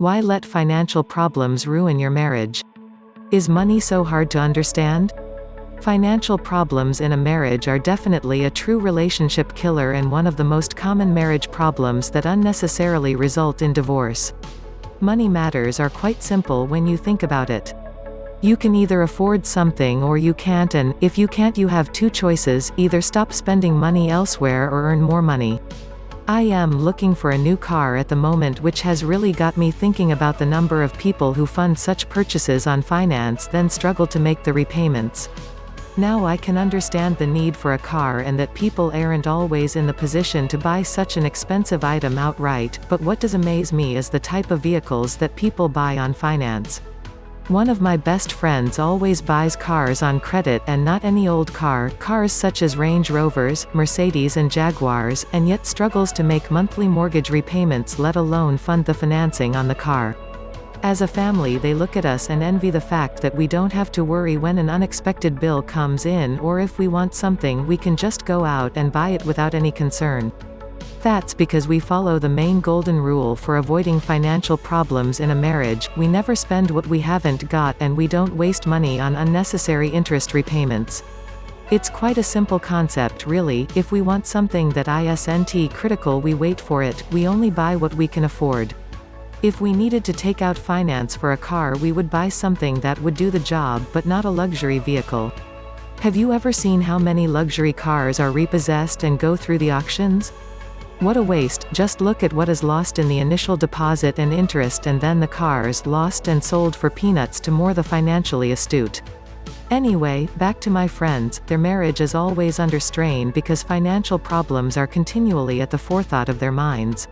Why let financial problems ruin your marriage? Is money so hard to understand? Financial problems in a marriage are definitely a true relationship killer and one of the most common marriage problems that unnecessarily result in divorce. Money matters are quite simple when you think about it. You can either afford something or you can't, and if you can't, you have two choices: either stop spending money elsewhere or earn more money. I am looking for a new car at the moment, which has really got me thinking about the number of people who fund such purchases on finance then struggle to make the repayments. Now I can understand the need for a car and that people aren't always in the position to buy such an expensive item outright, but what does amaze me is the type of vehicles that people buy on finance. One of my best friends always buys cars on credit, and not any old car, cars such as Range Rovers, Mercedes and Jaguars, and yet struggles to make monthly mortgage repayments, let alone fund the financing on the car. As a family, they look at us and envy the fact that we don't have to worry when an unexpected bill comes in, or if we want something we can just go out and buy it without any concern. That's because we follow the main golden rule for avoiding financial problems in a marriage: we never spend what we haven't got, and we don't waste money on unnecessary interest repayments. It's quite a simple concept really. If we want something that isn't critical, we wait for it, we only buy what we can afford. If we needed to take out finance for a car, we would buy something that would do the job, but not a luxury vehicle. Have you ever seen how many luxury cars are repossessed and go through the auctions? What a waste. Just look at what is lost in the initial deposit and interest, and then the cars lost and sold for peanuts to more the financially astute. Anyway, back to my friends. Their marriage is always under strain because financial problems are continually at the forethought of their minds.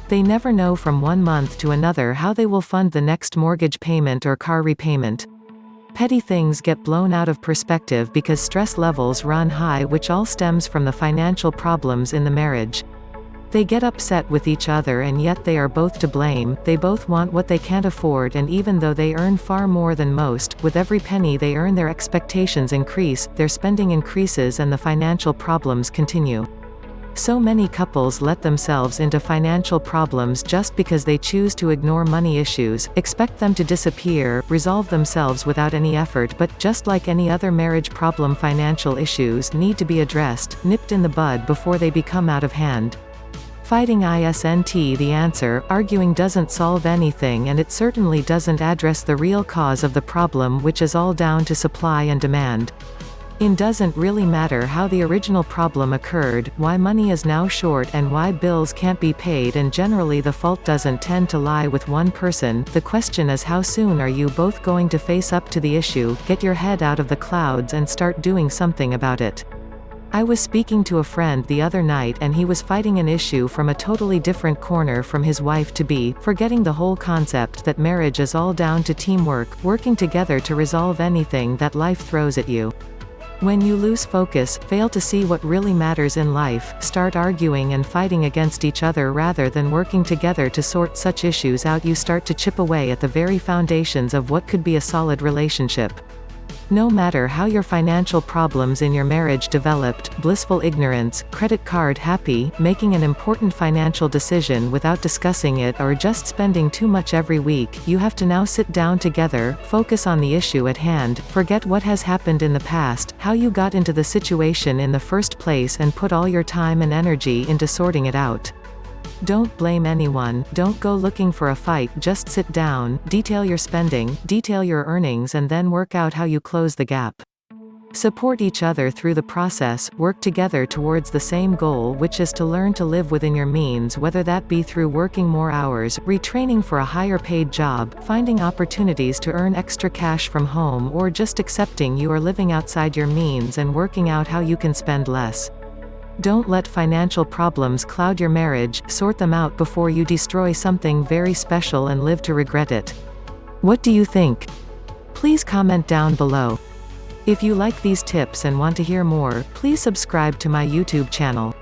They never know from one month to another how they will fund the next mortgage payment or car repayment. Petty things get blown out of perspective because stress levels run high, which all stems from the financial problems in the marriage. They get upset with each other, and yet they are both to blame. They both want what they can't afford, and even though they earn far more than most, with every penny they earn their expectations increase, their spending increases, and the financial problems continue. So many couples let themselves into financial problems just because they choose to ignore money issues, expect them to disappear, resolve themselves without any effort. But just like any other marriage problem, financial issues need to be addressed, nipped in the bud before they become out of hand. Fighting isn't the answer. Arguing doesn't solve anything, and it certainly doesn't address the real cause of the problem, which is all down to supply and demand. It doesn't really matter how the original problem occurred, why money is now short, and why bills can't be paid, and generally the fault doesn't tend to lie with one person. The question is, how soon are you both going to face up to the issue, get your head out of the clouds, and start doing something about it? I was speaking to a friend the other night, and he was fighting an issue from a totally different corner from his wife-to-be, forgetting the whole concept that marriage is all down to teamwork, working together to resolve anything that life throws at you. When you lose focus, fail to see what really matters in life, start arguing and fighting against each other rather than working together to sort such issues out, you start to chip away at the very foundations of what could be a solid relationship. No matter how your financial problems in your marriage developed: blissful ignorance, credit card happy, making an important financial decision without discussing it, or just spending too much every week, you have to now sit down together, focus on the issue at hand, forget what has happened in the past, how you got into the situation in the first place, and put all your time and energy into sorting it out. Don't blame anyone, don't go looking for a fight, just sit down, detail your spending, detail your earnings, and then work out how you close the gap. Support each other through the process, work together towards the same goal, which is to learn to live within your means, whether that be through working more hours, retraining for a higher paid job, finding opportunities to earn extra cash from home, or just accepting you are living outside your means and working out how you can spend less. Don't let financial problems cloud your marriage, sort them out before you destroy something very special and live to regret it. What do you think? Please comment down below. If you like these tips and want to hear more, please subscribe to my YouTube channel.